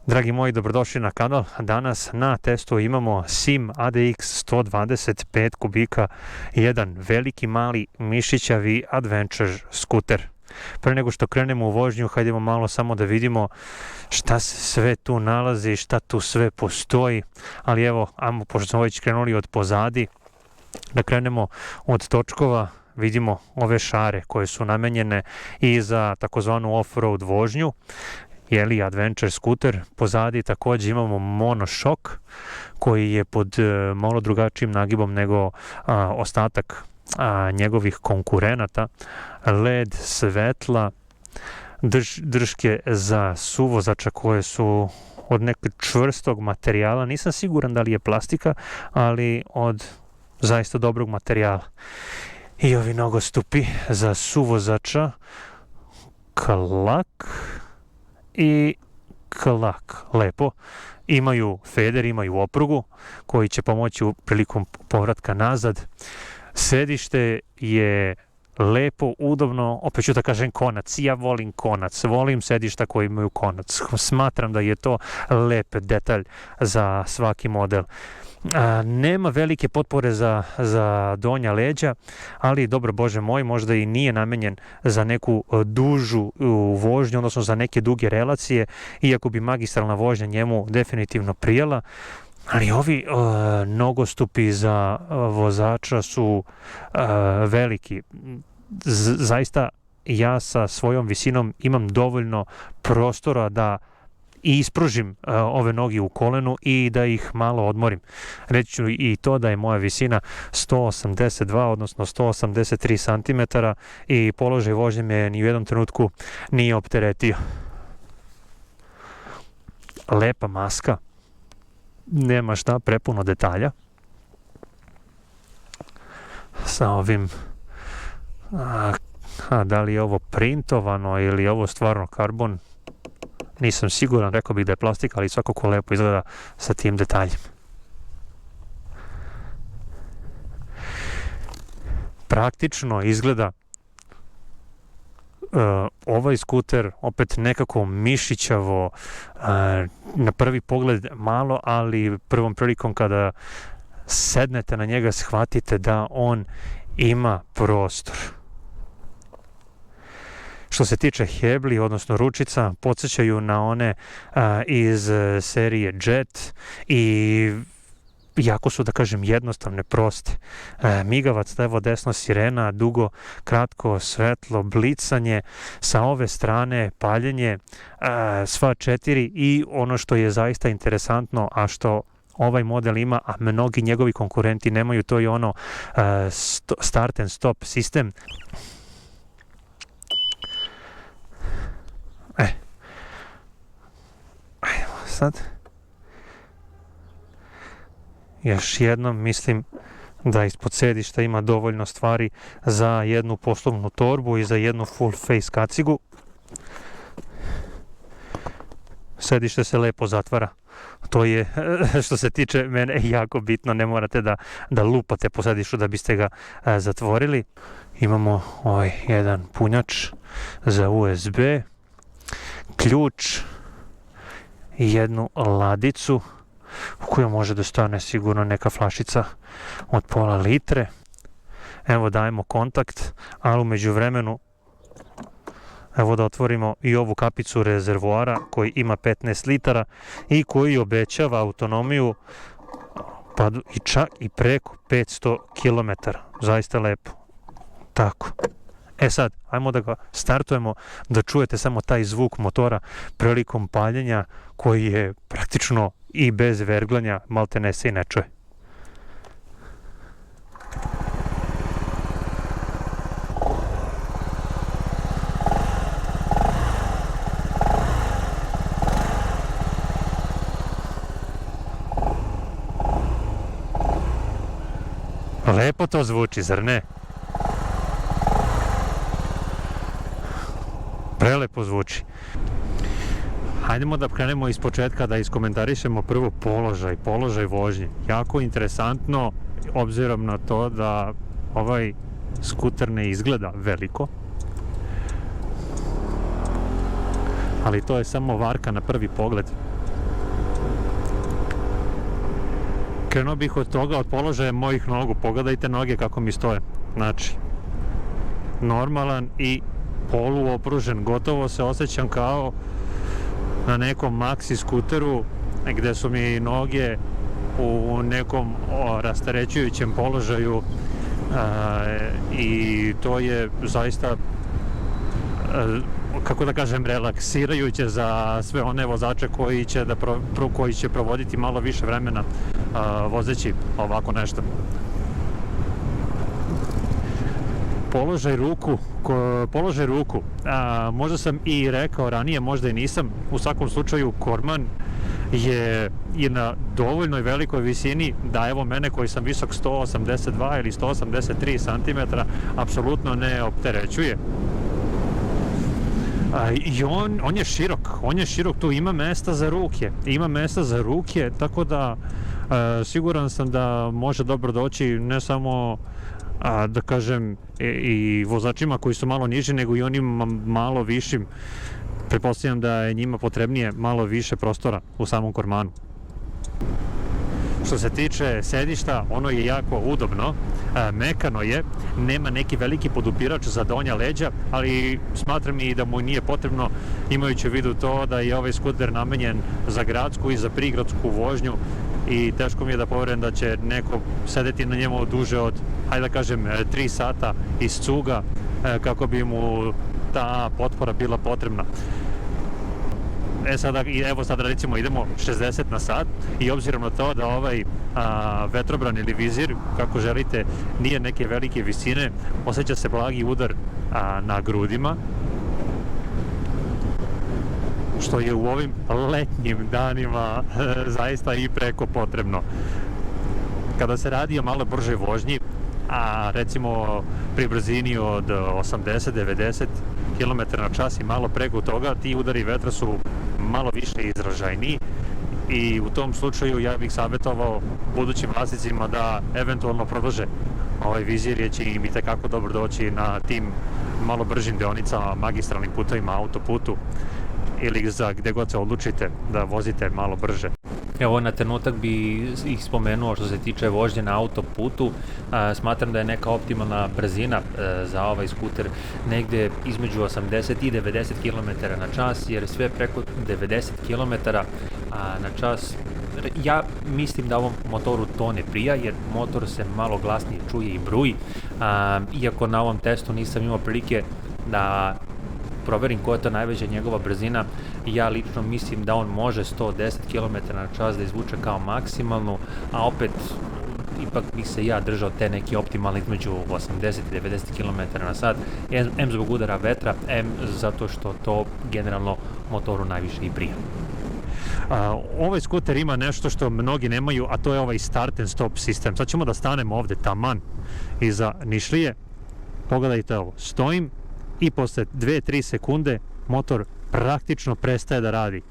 Dragi moji, dobrodošli na kanal. Danas na testu imamo Sim ADX 125 kubika, jedan veliki mali mišićavi adventure skuter. Pre nego što krenemo u vožnju, hajdemo malo samo da vidimo šta se sve tu nalazi, šta tu sve postoji. Ali evo, pošto smo već krenuli od pozadi, da krenemo od točkova. Vidimo ove šare koje su namenjene i za takozvanu off-road vožnju, adventure skuter. Pozadi takođe imamo monošok koji je pod malo drugačijim nagibom nego ostatak njegovih konkurenata. LED svetla, drške za suvozača koje su od nekog čvrstog materijala, nisam siguran da li je plastika, ali od zaista dobrog materijala. I ovi nogostupi za suvozača, klak i klak, lepo. Imaju feder, imaju oprugu koji će pomoći prilikom povratka nazad. Sedište je lepo, udobno, opet ću da kažem konac. Ja volim konac, volim sedišta koji imaju konac. Smatram da je to lep detalj za svaki model. Nema velike potpore za donja leđa, ali dobro Bože moj, možda i nije namenjen za neku dužu vožnju, odnosno za neke duge relacije, iako bi magistralna vožnja njemu definitivno prijela. Ali ovi nogostupi za vozača su veliki. Zaista ja sa svojom visinom imam dovoljno prostora da i ispružim ove noge u kolenu i da ih malo odmorim. Reći ću i to da je moja visina 182, odnosno 183 cm i položaj vožnje me ni u jednom trenutku nije opteretio. Lepa maska, nema šta, prepuno detalja. Sa ovim, da li je ovo printovano ili je ovo stvarno karbon, nisam siguran, rekao bih da je plastika, ali svakako lepo izgleda sa tim detaljem. Praktično izgleda ovaj skuter opet nekako mišićavo, na prvi pogled malo, ali prvom prilikom kada sednete na njega shvatite da on ima prostor. Što se tiče hebli, odnosno ručica, podsjećaju na one iz serije Jet i jako su, da kažem, jednostavne, proste. Migavac, levo, desno, sirena, dugo, kratko, svetlo, blicanje, sa ove strane paljenje, sva četiri i ono što je zaista interesantno, a što ovaj model ima, a mnogi njegovi konkurenti nemaju, to je ono start and stop sistem. Sad još jednom mislim da ispod sedišta ima dovoljno stvari za jednu poslovnu torbu i za jednu full face kacigu. Sedište se lepo zatvara. To je, što se tiče mene, jako bitno. Ne morate da lupate po sedištu da biste ga zatvorili. Imamo ovaj jedan punjač za USB, ključ i jednu ladicu u kojoj može da stane sigurno neka flašica od pola litre. Evo dajemo kontakt, ali umeđu vremenu evo da otvorimo i ovu kapicu rezervoara koji ima 15 litara i koji obećava autonomiju pa i čak i preko 500 km. Zaista lepo. Tako. Sad, ajmo da ga startujemo, da čujete samo taj zvuk motora prilikom paljenja koji je praktično i bez verglanja, malte ne se i ne čuje. Lepo to zvuči, zar ne? Prelepo zvuči. Hajdemo da krenemo iz početka, da iskomentarišemo prvo položaj vožnje. Jako interesantno, obzirom na to da ovaj skuter ne izgleda veliko, ali to je samo varka na prvi pogled. Krenuo bih od toga, od položaja mojih nogu. Pogledajte noge kako mi stoje. Znači, normalan i poluopružen. Gotovo se osjećam kao na nekom maxi skuteru gde su mi noge u nekom rasterećujućem položaju i to je zaista kako da kažem, relaksirajuće za sve one vozače koji će provoditi malo više vremena vozeći ovako nešto. Položaj ruku, možda sam i rekao ranije, možda i nisam, u svakom slučaju korman je i na dovoljnoj velikoj visini da evo mene koji sam visok 182 ili 183 cm apsolutno ne opterećuje. I on je širok, tu ima mesta za ruke, tako da siguran sam da može dobro doći ne samo da kažem i vozačima koji su malo niži, nego i onim malo višim. Pretpostavljam da je njima potrebnije malo više prostora u samom kormanu. Što se tiče sedišta, ono je jako udobno, mekano je, nema neki veliki podupirač za donja leđa, ali smatram i da mu nije potrebno, imajući u vidu to da je ovaj skuter namenjen za gradsku i za prigradsku vožnju i teško mi je da poverujem da će neko sedeti na njemu duže od, hajde da kažem, 3 sata iz cuga kako bi mu ta potpora bila potrebna. Evo sada recimo idemo 60 na sat i obzirom na to da ovaj vetrobran ili vizir, kako želite, nije neke velike visine, osjeća se blagi udar na grudima, što je u ovim letnjim danima zaista i preko potrebno. Kada se radi o malo bržoj vožnji, a recimo pri brzini od 80-90 km/h i malo preko toga, ti udari vetra su malo više izražajniji i u tom slučaju ja bih savjetovao budućim vlasnicima da eventualno produže ovaj vizir, jer će im itekako dobro doći na tim malo bržim deonicama, magistralnim putovima, autoputu ili za gde god se odlučite da vozite malo brže. Evo na trenutak bi ih spomenuo što se tiče vožnje na autoputu. Smatram da je neka optimalna brzina za ovaj skuter negde između 80 i 90 km na čas, jer sve preko 90 km na čas, ja mislim da ovom motoru to ne prija, jer motor se malo glasnije čuje i bruji. Iako na ovom testu nisam imao prilike da proverim koja je to najveća njegova brzina, ja lično mislim da on može 110 km na čas da izvuče kao maksimalnu, a opet ipak bih se ja držao te neke optimalne između 80 i 90 km na sat, M zbog udara vetra, M zato što to generalno motoru najviše i prija. Ovaj skuter ima nešto što mnogi nemaju, a to je ovaj start and stop sistem. Sad ćemo da stanemo ovde taman iza Nišlije. Pogledajte ovo, stojim i posle 2-3 sekunde motor praktično prestaje da radi.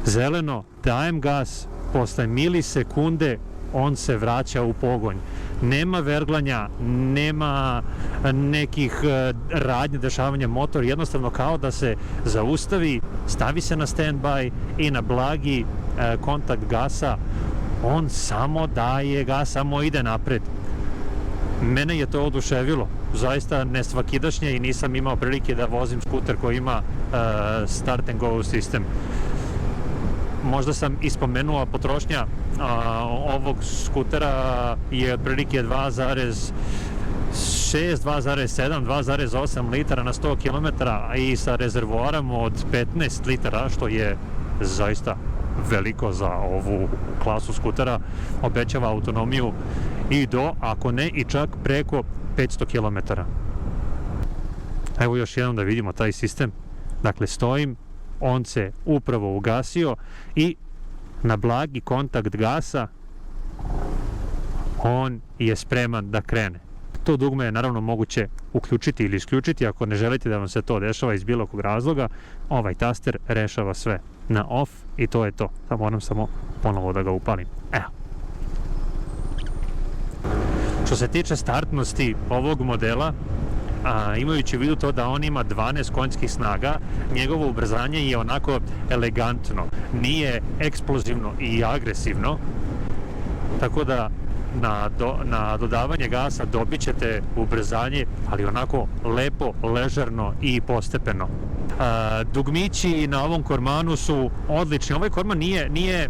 Zeleno, dajem gas, posle milisekunde on se vraća u pogonj. Nema verglanja, nema nekih radnje, dešavanja, motor jednostavno kao da se zaustavi, stavi se na stand-by i na blagi kontakt gasa on samo daje gas, samo ide napred. Mene je to oduševilo, zaista nesvakidašnje i nisam imao prilike da vozim skuter koji ima start and go sistem. Možda sam ispomenuo potrošnja ovog skutera je otprilike 2,6, 2,7, 2,8 litara na 100 km i sa rezervoarom od 15 litara, što je zaista veliko za ovu klasu skutera, obećava autonomiju i do, ako ne i čak preko 500 km. Evo još jednom da vidimo taj sistem. Dakle, stojim, on se upravo ugasio i na blagi kontakt gasa on je spreman da krene. To dugme je naravno moguće uključiti ili isključiti ako ne želite da vam se to dešava iz bilo kog razloga. Ovaj taster rešava sve na off i to je to. Sad moram samo ponovo da ga upalim. Evo. Što se tiče startnosti ovog modela, imajući u vidu to da on ima 12 konjskih snaga, njegovo ubrzanje je onako elegantno, nije eksplozivno i agresivno, tako da na dodavanje gasa dobit ćete ubrzanje, ali onako lepo, ležerno i postepeno. Dugmići na ovom kormanu su odlični. Ovaj korman nije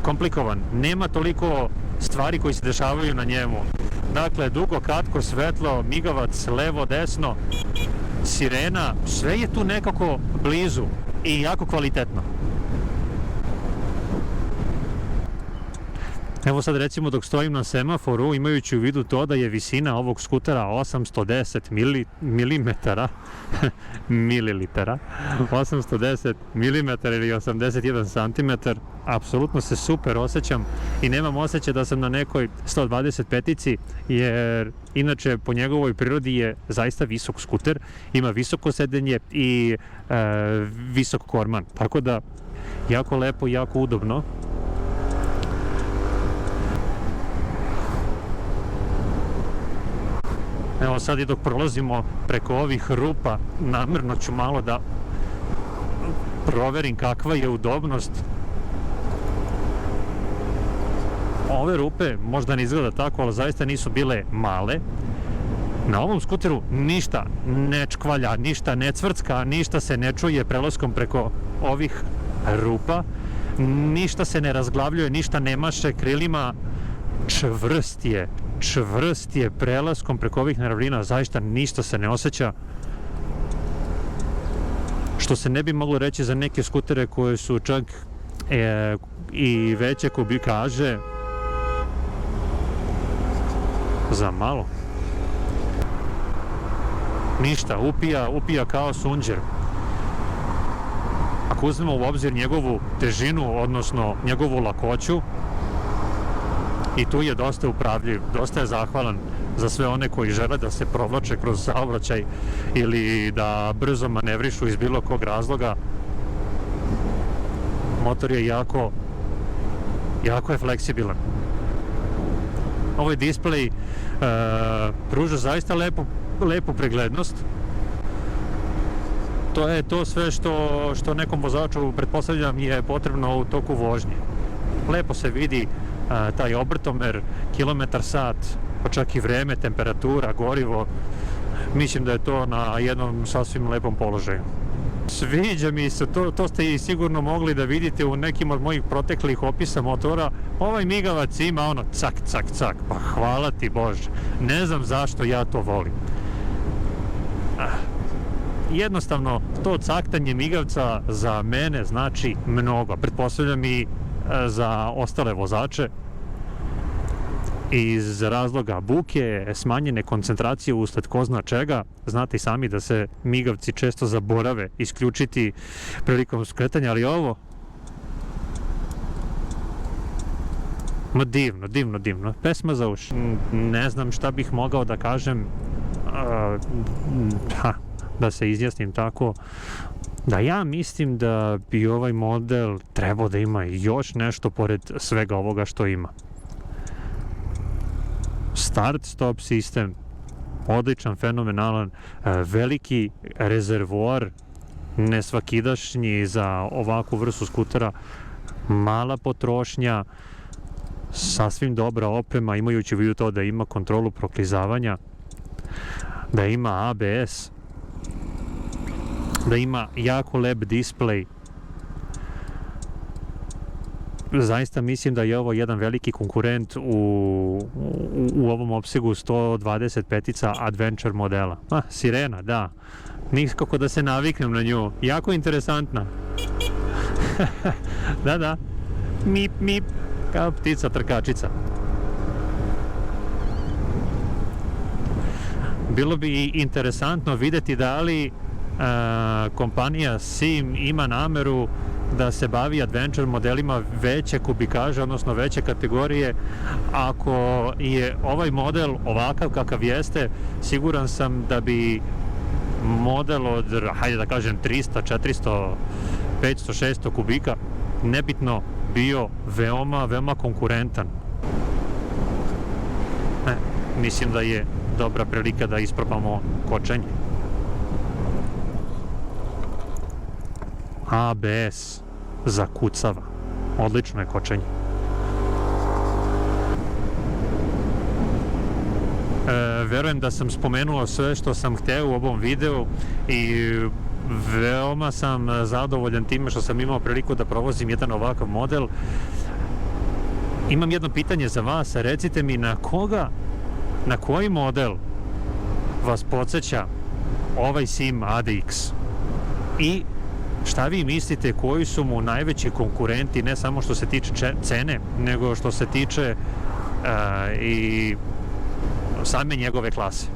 komplikovan, nema toliko stvari koji se dešavaju na njemu. Dakle, dugo, kratko, svetlo, migavac, levo, desno, sirena, sve je tu nekako blizu i jako kvalitetno. Evo sad recimo dok stojim na semaforu, imajući u vidu to da je visina ovog skutera 810 milimetara, mililitara, 810 milimetara ili 81 santimetar, apsolutno se super osjećam i nemam osjećaj da sam na nekoj 125-ici, jer inače po njegovoj prirodi je zaista visok skuter, ima visoko sedenje i visok korman, tako da jako lepo i jako udobno. Evo sad i dok prolazimo preko ovih rupa, namjerno ću malo da proverim kakva je udobnost. Ove rupe možda ne izgleda tako, ali zaista nisu bile male. Na ovom skuteru ništa ne čkvalja, ništa ne cvrcka, ništa se ne čuje prelaskom preko ovih rupa, ništa se ne razglavljuje, ništa ne maše krilima, čvrst je prelaskom preko ovih neravnina, zaista ništa se ne osjeća, što se ne bi moglo reći za neke skutere koje su čak i veće kubikaže. Za malo ništa, upija kao sunđer. Ako uzmemo u obzir njegovu težinu, odnosno njegovu lakoću, i tu je dosta upravljiv, dosta je zahvalan za sve one koji žele da se provlače kroz saobraćaj ili da brzo manevrišu iz bilo kog razloga. Motor je jako je fleksibilan. Ovaj displej pruža zaista lepu preglednost. To je to sve što nekom vozaču, pretpostavljam, je potrebno u toku vožnje. Lepo se vidi taj obrtomer, kilometar sat, pa čak i vreme, temperatura, gorivo. Mislim da je to na jednom sasvim lepom položaju. Sviđa mi se, to ste i sigurno mogli da vidite u nekim od mojih proteklih opisa motora. Ovaj migavac ima ono cak, cak, cak, pa hvala ti Bože. Ne znam zašto ja to volim. Jednostavno, to caktanje migavca za mene znači mnogo. Pretpostavljam i za ostale vozače, iz razloga buke, smanjene koncentracije usled ko zna čega. Znate i sami da se migavci često zaborave isključiti prilikom skretanja, ali ovo divno, pesma za uši. Ne znam šta bih mogao da kažem, da se izjasnim tako, da ja mislim da bi ovaj model trebao da ima još nešto pored svega ovoga što ima. Start-stop sistem, odličan, fenomenalan, veliki rezervoar, nesvakidašnji za ovakvu vrstu skutera, mala potrošnja, sasvim dobra oprema, imajući u vidu to da ima kontrolu proklizavanja, da ima ABS, da ima jako lep displej. Zaista mislim da je ovo jedan veliki konkurent u ovom opsegu 125-ica Adventure modela. Sirena, da. Nikako da se naviknem na nju. Jako interesantna. Da. Mip, mip. Kao ptica trkačica. Bilo bi interesantno videti da li kompanija SIM ima nameru da se bavi adventure modelima veće kubikaže, odnosno veće kategorije. Ako je ovaj model ovakav kakav jeste, siguran sam da bi model od, hajde da kažem, 300, 400, 500, 600 kubika, nebitno, bio veoma konkurentan. Mislim da je dobra prilika da isprobamo kočenje. ABS zakucava. Odlično je kočenje. Verujem da sam spomenuo sve što sam hteo u ovom videu i veoma sam zadovoljan time što sam imao priliku da provozim jedan ovakav model. Imam jedno pitanje za vas, recite mi na koji model vas podsjeća ovaj Sim ADX i šta vi mislite koji su mu najveći konkurenti, ne samo što se tiče cene, nego što se tiče i same njegove klase.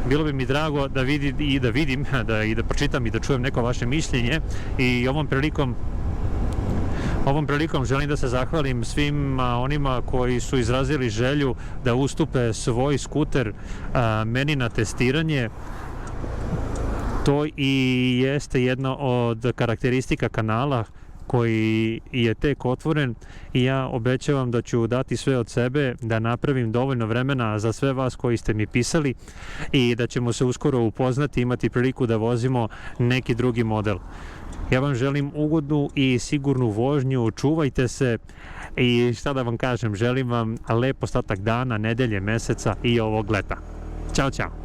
Bilo bi mi drago da vidim, da pročitam i da čujem neko vaše mišljenje i ovom prilikom želim da se zahvalim svim onima koji su izrazili želju da ustupe svoj skuter meni na testiranje. To i jeste jedna od karakteristika kanala koji je tek otvoren i ja obećavam da ću dati sve od sebe da napravim dovoljno vremena za sve vas koji ste mi pisali i da ćemo se uskoro upoznati i imati priliku da vozimo neki drugi model. Ja vam želim ugodnu i sigurnu vožnju, čuvajte se i šta da vam kažem, želim vam lep ostatak dana, nedelje, meseca i ovog leta. Ćao, ćao!